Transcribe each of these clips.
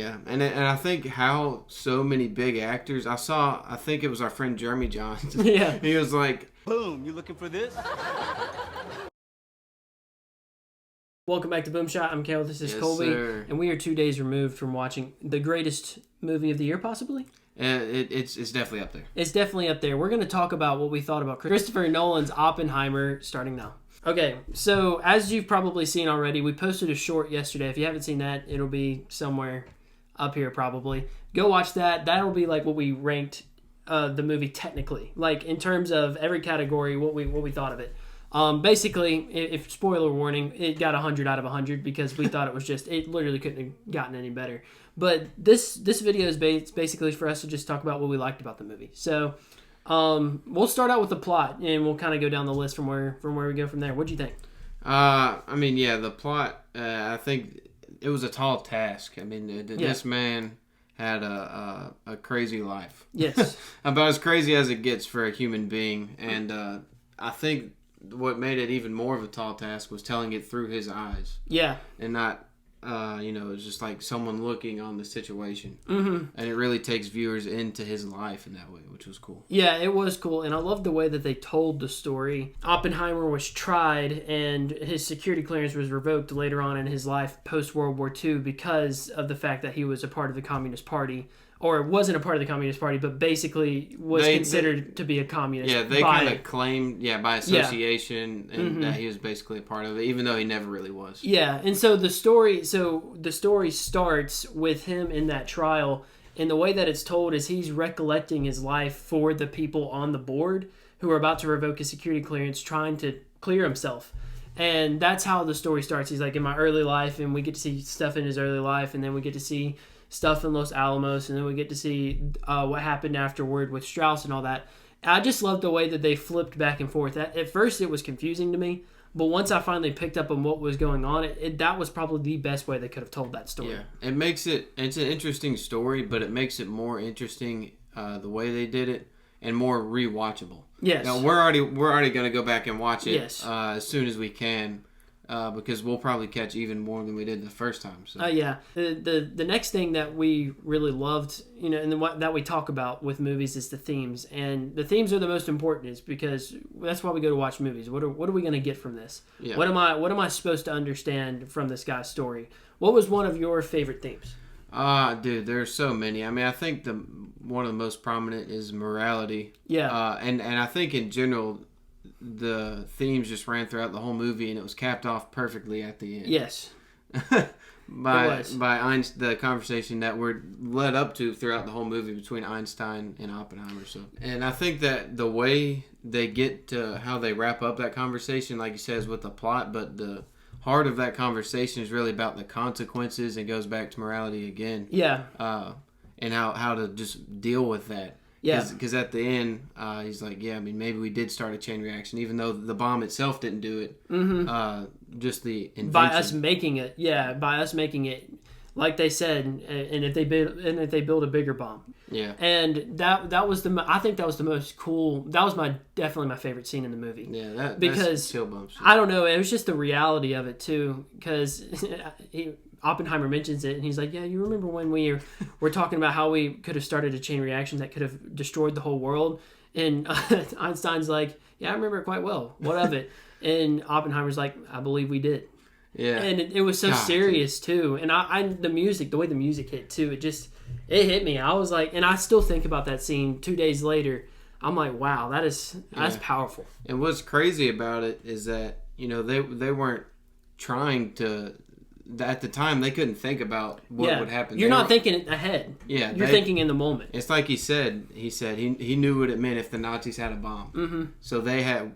Yeah, and I think how so many big actors I think it was our friend Jeremy Johns. Yeah. He was like, Boom, you looking for this? Welcome back to BoomShot. I'm Kale. This is Yes, Colby. sir. And we are 2 days removed from watching the greatest movie of the year, possibly? it's definitely up there. It's definitely up there. We're going to talk about what we thought about Christopher Nolan's Oppenheimer starting now. Okay, so as you've probably seen already, we posted a short yesterday. If you haven't seen that, it'll be somewhere up here probably. Go watch that. That'll be like what we ranked the movie technically. Like in terms of every category, what we thought of it. Basically, if spoiler warning, it got 100 out of 100 because we thought it literally couldn't have gotten any better. But this video is basically for us to just talk about what we liked about the movie. So we'll start out with the plot and we'll kind of go down the list from where we go from there. What'd you think? The plot. I think it was a tall task. I mean, this man had a crazy life. Yes, about as crazy as it gets for a human being, and I think what made it even more of a tall task was telling it through his eyes. Yeah, and not. It was just like someone looking on the situation. Mm-hmm. And it really takes viewers into his life in that way, which was cool. Yeah, it was cool. And I love the way that they told the story. Oppenheimer was tried and his security clearance was revoked later on in his life post-World War II because of the fact that he was a part of the Communist Party. Or wasn't a part of the Communist Party, but basically was considered to be a communist. Yeah, they kind of claimed, by association, and Mm-hmm. that he was basically a part of it, even though he never really was. Yeah, and so the story starts with him in that trial, and the way that it's told is he's recollecting his life for the people on the board who are about to revoke his security clearance, trying to clear himself. And that's how the story starts. He's like, in my early life, and we get to see stuff in his early life, and then we get to see stuff in Los Alamos, and then we get to see what happened afterward with Strauss and all that. I just love the way that they flipped back and forth. At first, it was confusing to me, but once I finally picked up on what was going on, that was probably the best way they could have told that story. Yeah, it's an interesting story, but it makes it more interesting the way they did it and more rewatchable. Yes. Now, we're already going to go back and watch it Yes. As soon as we can. Because we'll probably catch even more than we did the first time. So. Yeah. The next thing that we really loved, and that we talk about with movies is the themes. And the themes are the most important, is because that's why we go to watch movies. What are we going to get from this? Yeah. What am I supposed to understand from this guy's story? What was one of your favorite themes? Dude, there's so many. I mean, I think one of the most prominent is morality. Yeah. And I think in general, the themes just ran throughout the whole movie, and it was capped off perfectly at the end. Yes. by the conversation that we're led up to throughout the whole movie between Einstein and Oppenheimer. So, and I think that the way they get to how they wrap up that conversation, like he says, with the plot, but the heart of that conversation is really about the consequences and goes back to morality again. Yeah. And how to just deal with that. Yeah. Because at the end, he's like, maybe we did start a chain reaction, even though the bomb itself didn't do it. Mm-hmm. Just the invention. By us making it, like they said, and if they build a bigger bomb. Yeah. And that was I think that was the most cool. That was definitely my favorite scene in the movie. Yeah, because that's chill bumps. I don't know, it was just the reality of it too, because Oppenheimer mentions it, and he's like, yeah, you remember when we were talking about how we could have started a chain reaction that could have destroyed the whole world? And Einstein's like, yeah, I remember it quite well. What of it? And Oppenheimer's like, I believe we did. Yeah. And it was so serious too. And the way the music hit too, it hit me. I was like, and I still think about that scene 2 days later. I'm like, wow, that's powerful. And what's crazy about it is that, they weren't trying to. At the time, they couldn't think about what would happen. You're not thinking ahead. Yeah, you're thinking in the moment. It's like he said. He knew what it meant if the Nazis had a bomb. Mm-hmm. So they had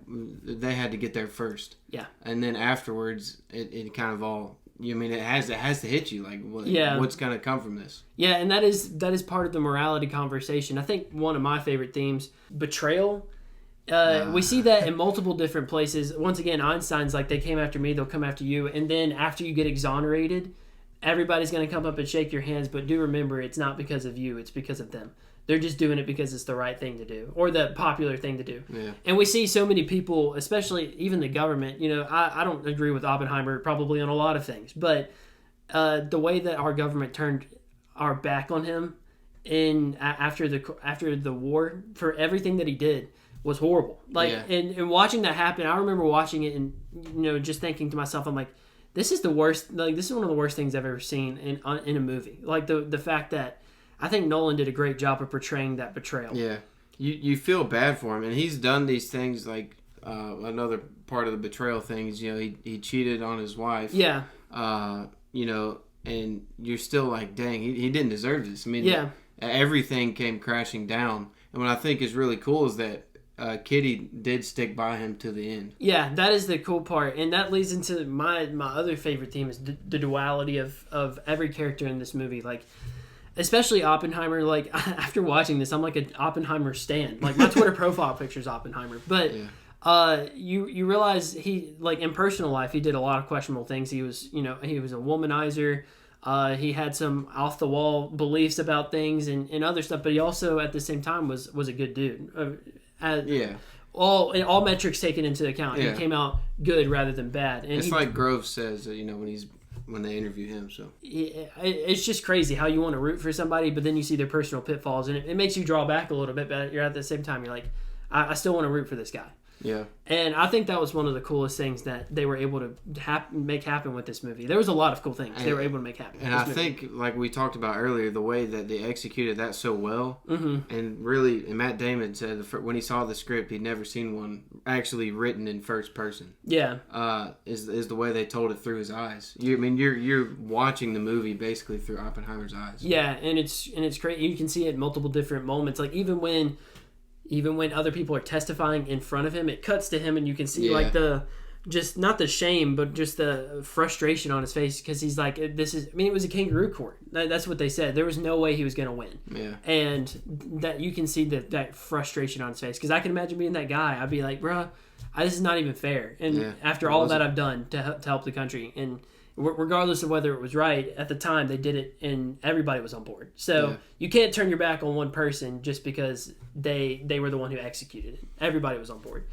to get there first. Yeah, and then afterwards, it kind of all. It has to hit you. Like, what's going to come from this? Yeah, and that is part of the morality conversation. I think one of my favorite themes, betrayal. We see that in multiple different places. Once again, Einstein's like, they came after me, they'll come after you. And then after you get exonerated, everybody's going to come up and shake your hands. But do remember, it's not because of you, it's because of them. They're just doing it because it's the right thing to do, or the popular thing to do. Yeah. And we see so many people, especially even the government. I don't agree with Oppenheimer probably on a lot of things, but the way that our government turned are back on him after the war for everything that he did was horrible. Like, and watching that happen, I remember watching it and, you know, just thinking to myself, I'm like, this is the worst. Like, this is one of the worst things I've ever seen in a movie. Like the fact that I think Nolan did a great job of portraying that betrayal. Yeah, you feel bad for him, and he's done these things like another part of the betrayal thing is, you know, he cheated on his wife. Yeah. You know, and you're still like, dang, he didn't deserve this. I mean, everything came crashing down, and what I think is really cool is that Kitty did stick by him to the end. Yeah, that is the cool part, and that leads into my other favorite theme is the duality of every character in this movie. Like, especially Oppenheimer. Like, after watching this, I'm like an Oppenheimer stan. Like, my Twitter profile picture is Oppenheimer, but you realize he, like, in personal life, he did a lot of questionable things. He was a womanizer. He had some off the wall beliefs about things and other stuff, but he also at the same time was a good dude. All metrics taken into account, he came out good rather than bad. And it's like Grove says, you know, when they interview him. So it's just crazy how you want to root for somebody, but then you see their personal pitfalls, and it makes you draw back a little bit. But you're at the same time, you're like, I still want to root for this guy. Yeah. And I think that was one of the coolest things that they were able to make happen with this movie. There was a lot of cool things they were able to make happen. And I think, like we talked about earlier, the way that they executed that so well, and really, and Matt Damon said when he saw the script, he'd never seen one actually written in first person. Yeah. Is the way they told it through his eyes. You're watching the movie basically through Oppenheimer's eyes. Yeah, and it's great. You can see it in multiple different moments. Like, even when other people are testifying in front of him, it cuts to him and you can see like just not the shame, but just the frustration on his face, because he's like, it was a kangaroo court. That's what they said. There was no way he was going to win. Yeah. And that you can see that frustration on his face, because I can imagine being that guy. I'd be like, bruh, this is not even fair. And after all that I've done to help the country, and regardless of whether it was right, at the time they did it and everybody was on board. So you can't turn your back on one person just because they were the one who executed it. Everybody was on board.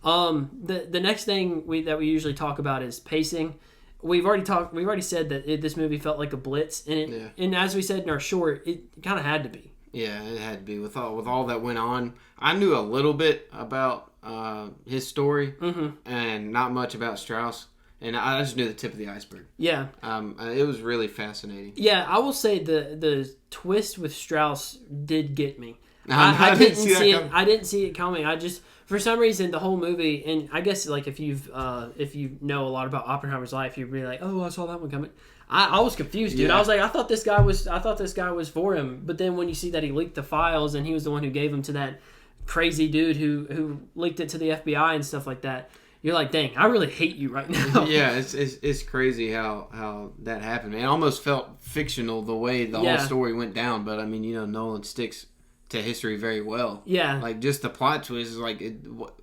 The next thing that we usually talk about is pacing. We've already said that this movie felt like a blitz, and as we said in our short, it kind of had to be. Yeah, it had to be with all that went on. I knew a little bit about his story and not much about Strauss. And I just knew the tip of the iceberg. Yeah. It was really fascinating. Yeah, I will say the twist with Strauss did get me. I didn't see it. I didn't see it coming. I just, for some reason, the whole movie, and I guess like if you know a lot about Oppenheimer's life, you'd be like, oh, I saw that one coming. I was confused, dude. I was like, I thought this guy was for him. But then when you see that he leaked the files and he was the one who gave them to that crazy dude who leaked it to the FBI and stuff like that, you're like, dang, I really hate you right now. Yeah, it's crazy how that happened. It almost felt fictional the way the whole story went down. But I mean, you know, Nolan sticks to history very well. Yeah, like just the plot twist is like,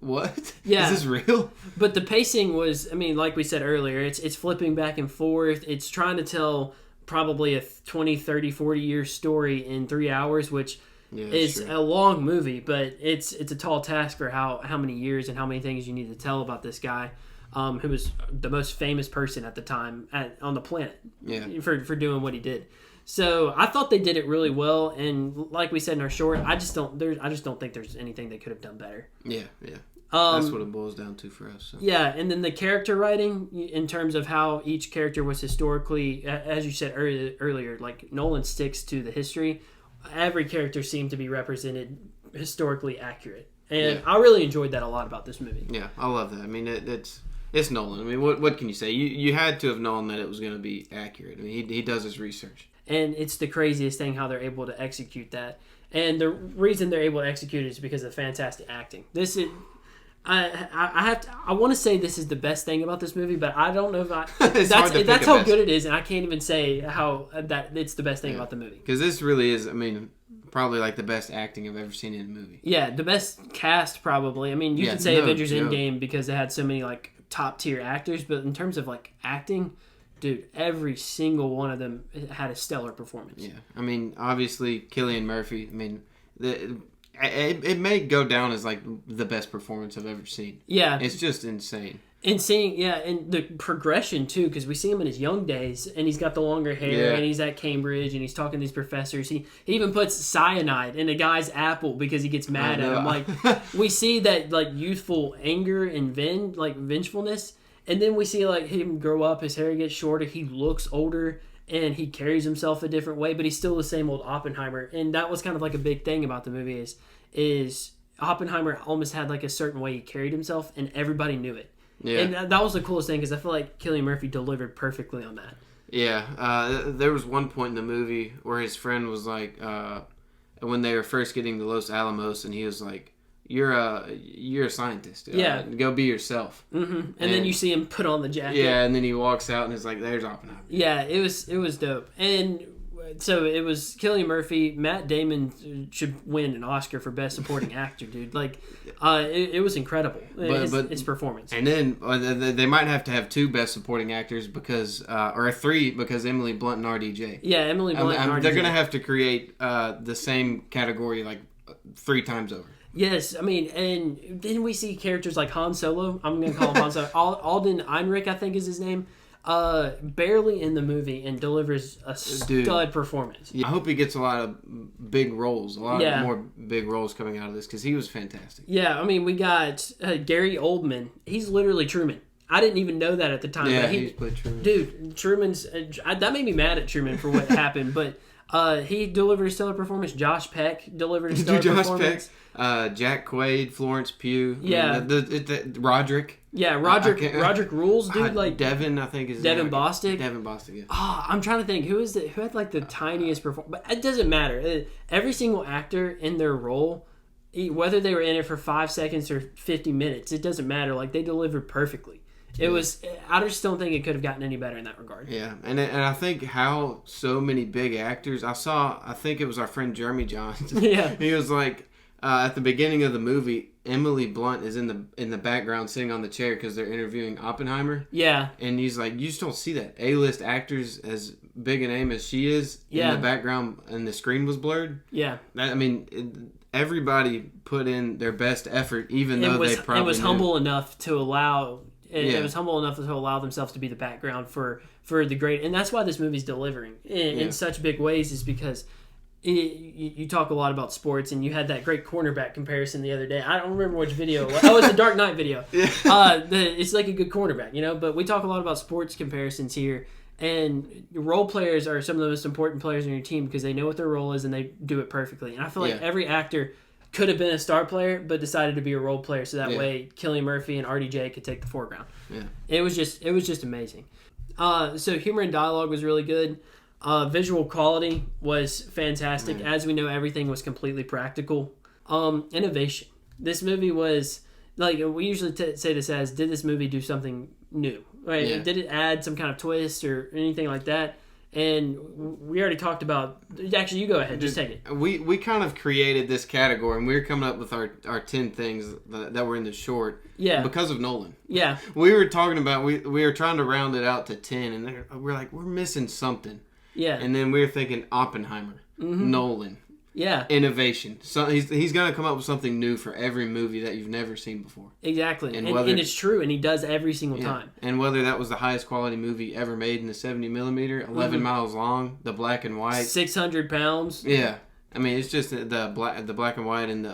what? Yeah, is this real? But the pacing was, I mean, like we said earlier, it's flipping back and forth. It's trying to tell probably a 20, 30, 40 year story in 3 hours, which. Yeah, it's a long movie, but it's a tall task for how many years and how many things you need to tell about this guy, who was the most famous person at the time on the planet. Yeah. For doing what he did. So I thought they did it really well, and like we said in our short, I just don't think there's anything they could have done better. Yeah. That's what it boils down to for us. So. Yeah, and then the character writing in terms of how each character was historically, as you said earlier, like Nolan sticks to the history. Every character seemed to be represented historically accurate. And I really enjoyed that a lot about this movie. Yeah, I love that. I mean, it's Nolan. I mean, what can you say? You had to have known that it was going to be accurate. I mean, he does his research. And it's the craziest thing how they're able to execute that. And the reason they're able to execute it is because of fantastic acting. This is... I want to say this is the best thing about this movie, but I don't know if that's how good it is, and I can't even say how that it's the best thing about the movie. Because this really is, I mean, probably like the best acting I've ever seen in a movie. Yeah, the best cast probably. I mean, you could say Avengers Endgame because it had so many like top tier actors, but in terms of like acting, dude, every single one of them had a stellar performance. Yeah, I mean, obviously Cillian Murphy. I mean, it may go down as like the best performance I've ever seen. Yeah. It's just insane. And seeing, and the progression too, because we see him in his young days, and he's got the longer hair, and he's at Cambridge, and he's talking to these professors. He even puts cyanide in a guy's apple because he gets mad at him. Like, we see that like youthful anger and vengefulness, and then we see like him grow up. His hair gets shorter. He looks older, and he carries himself a different way, but he's still the same old Oppenheimer. And that was kind of like a big thing about the movie is Oppenheimer almost had like a certain way he carried himself, and everybody knew it. Yeah. And that was the coolest thing because I feel like Cillian Murphy delivered perfectly on that. Yeah. There was one point in the movie where his friend was like, when they were first getting to Los Alamos, and he was like, "You're a scientist. Go be yourself." Mm-hmm. And then you see him put on the jacket. Yeah, and then he walks out and it's like, "There's Oppenheimer." Yeah, it was dope. And so it was Cillian Murphy. Matt Damon should win an Oscar for Best Supporting Actor, dude. Like, it was incredible. His performance. And then they might have to have 2 Best Supporting Actors or 3 because Emily Blunt and RDJ. Yeah, Emily Blunt and RDJ. They're gonna have to create the same category like 3 times over. Yes, I mean, and then we see characters like Han Solo. I'm gonna call him Han Solo. Alden Ehrenreich, I think is his name. Barely in the movie and delivers a stud performance. Yeah, I hope he gets a lot of big roles, a lot more big roles coming out of this because he was fantastic. Yeah, I mean, we got Gary Oldman. He's literally Truman. I didn't even know that at the time. Yeah, he's played Truman. Dude, Truman's... that made me mad at Truman for what happened, but he delivered a stellar performance. Josh Peck delivered a stellar performance. Peck, Jack Quaid, Florence Pugh. Yeah. Roderick. Yeah, Roderick rules, dude. Like Devin, I think is Devin Bostic. Devin Bostic. Yeah. Oh, I'm trying to think who had like the tiniest performance. But it doesn't matter. Every single actor in their role, whether they were in it for 5 seconds or 50 minutes, it doesn't matter. Like they delivered perfectly. It was. I just don't think it could have gotten any better in that regard. Yeah, and I think how so many big actors. I think it was our friend Jeremy Johns. Yeah, he was like at the beginning of the movie. Emily Blunt is in the background sitting on the chair because they're interviewing Oppenheimer. Yeah. And he's like, you just don't see that. A-list actors as big a name as she is in the background and the screen was blurred. Yeah. Everybody put in their best effort even though they probably It was knew. Humble enough to allow... It was humble enough to allow themselves to be the background for the great... And that's why this movie's delivering in such big ways is because... You talk a lot about sports, and you had that great cornerback comparison the other day. I don't remember which video. Oh, it's the Dark Knight video. Yeah. It's like a good cornerback, But we talk a lot about sports comparisons here, and role players are some of the most important players on your team because they know what their role is and they do it perfectly. And I feel like every actor could have been a star player, but decided to be a role player, so that way Cillian Murphy and RDJ could take the foreground. Yeah, it was just amazing. So humor and dialogue was really good. Visual quality was fantastic. As we know, everything was completely practical. Innovation. This movie was, like, we usually say this as, did this movie do something new? Right? Yeah. Did it add some kind of twist or anything like that? And we already talked about... Actually, you go ahead. Just take it. We kind of created this category, and we were coming up with our 10 things that were in the short because of Nolan. Yeah. We were talking about... We were trying to round it out to 10, and we're like, we're missing something. Yeah. And then we were thinking Oppenheimer, Nolan. Yeah. Innovation. So he's going to come up with something new for every movie that you've never seen before. Exactly. And it's true, and he does every single time. And whether that was the highest quality movie ever made in the 70mm, 11 miles long, the black and white. 600 pounds. Yeah. I mean, it's just the black and white and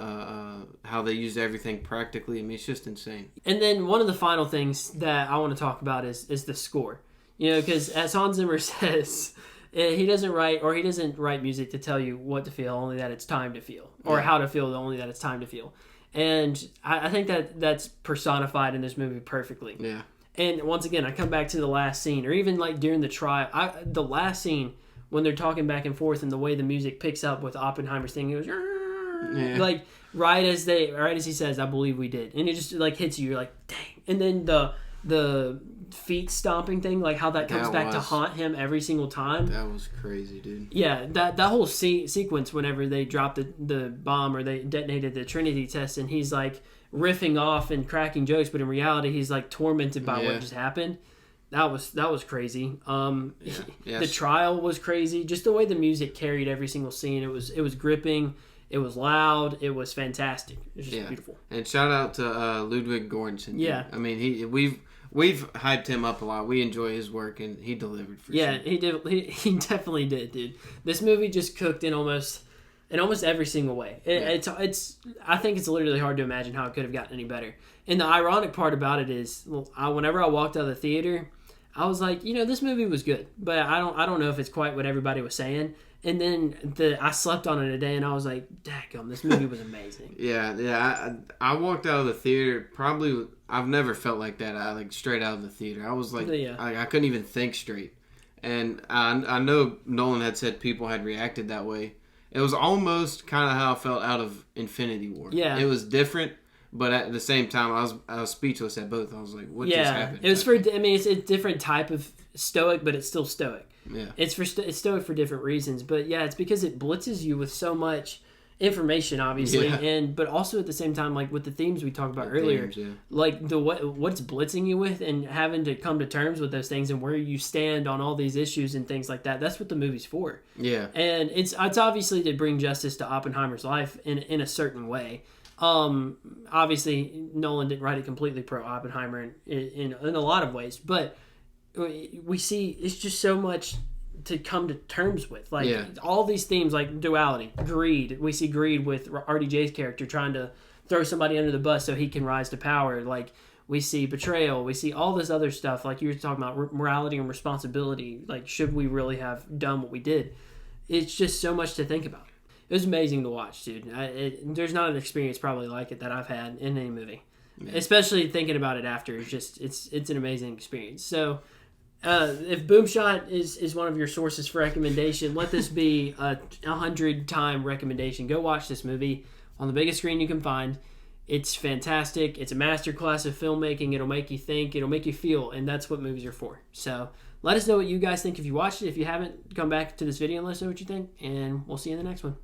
how they used everything practically. I mean, it's just insane. And then one of the final things that I want to talk about is the score. Because as Hans Zimmer says... He doesn't write music to tell you what to feel, only that it's time to feel, or how to feel, only that it's time to feel. And I think that's personified in this movie perfectly. Yeah. And once again, I come back to the last scene, or even like during the trial, the last scene when they're talking back and forth, and the way the music picks up with Oppenheimer's thing, it goes like right as he says, "I believe we did," and it just like hits you. You're like, dang. And then the feet stomping thing, like how that comes back to haunt him every single time. That was crazy, dude. Yeah, that whole sequence whenever they dropped the bomb or they detonated the Trinity test, and he's like riffing off and cracking jokes, but in reality he's like tormented by what just happened. That was crazy. The trial was crazy. Just the way the music carried every single scene, it was gripping. It was loud. It was fantastic. It was just beautiful. And shout out to Ludwig Göransson. Yeah. I mean, we've hyped him up a lot. We enjoy his work, and he delivered for sure. Yeah, he did. He definitely did, dude. This movie just cooked in almost every single way. It's I think it's literally hard to imagine how it could have gotten any better. And the ironic part about it is, whenever I walked out of the theater, I was like, this movie was good, but I don't know if it's quite what everybody was saying. And then I slept on it today, and I was like, "Daggum, this movie was amazing." I walked out of the theater. Probably, I've never felt like that. Straight out of the theater. I was like, I couldn't even think straight. And I know Nolan had said people had reacted that way. It was almost kind of how I felt out of Infinity War. Yeah, it was different, but at the same time, I was speechless at both. I was like, "What just happened?" It was it's a different type of stoic, but it's still stoic. Yeah, it's stoic for different reasons, but it's because it blitzes you with so much information, obviously, but also at the same time, like with the themes we talked about earlier, like what's blitzing you with, and having to come to terms with those things and where you stand on all these issues and things like that. That's what the movie's for. Yeah, and it's obviously to bring justice to Oppenheimer's life in a certain way. Obviously, Nolan didn't write it completely pro Oppenheimer in a lot of ways, but we see it's just so much to come to terms with, all these themes, like duality, greed. We see greed with RDJ's character trying to throw somebody under the bus so he can rise to power. Like, we see betrayal, we see all this other stuff, like you were talking about morality and responsibility. Like, should we really have done what we did? It's just so much to think about. It was amazing to watch, dude. There's not an experience probably like it that I've had in any movie, especially thinking about it after. It's an amazing experience. So if BoomShot is one of your sources for recommendation, let this be a 100-time recommendation. Go watch this movie on the biggest screen you can find. It's fantastic. It's a masterclass of filmmaking. It'll make you think. It'll make you feel, and that's what movies are for. So let us know what you guys think if you watched it. If you haven't, come back to this video and let us know what you think, and we'll see you in the next one.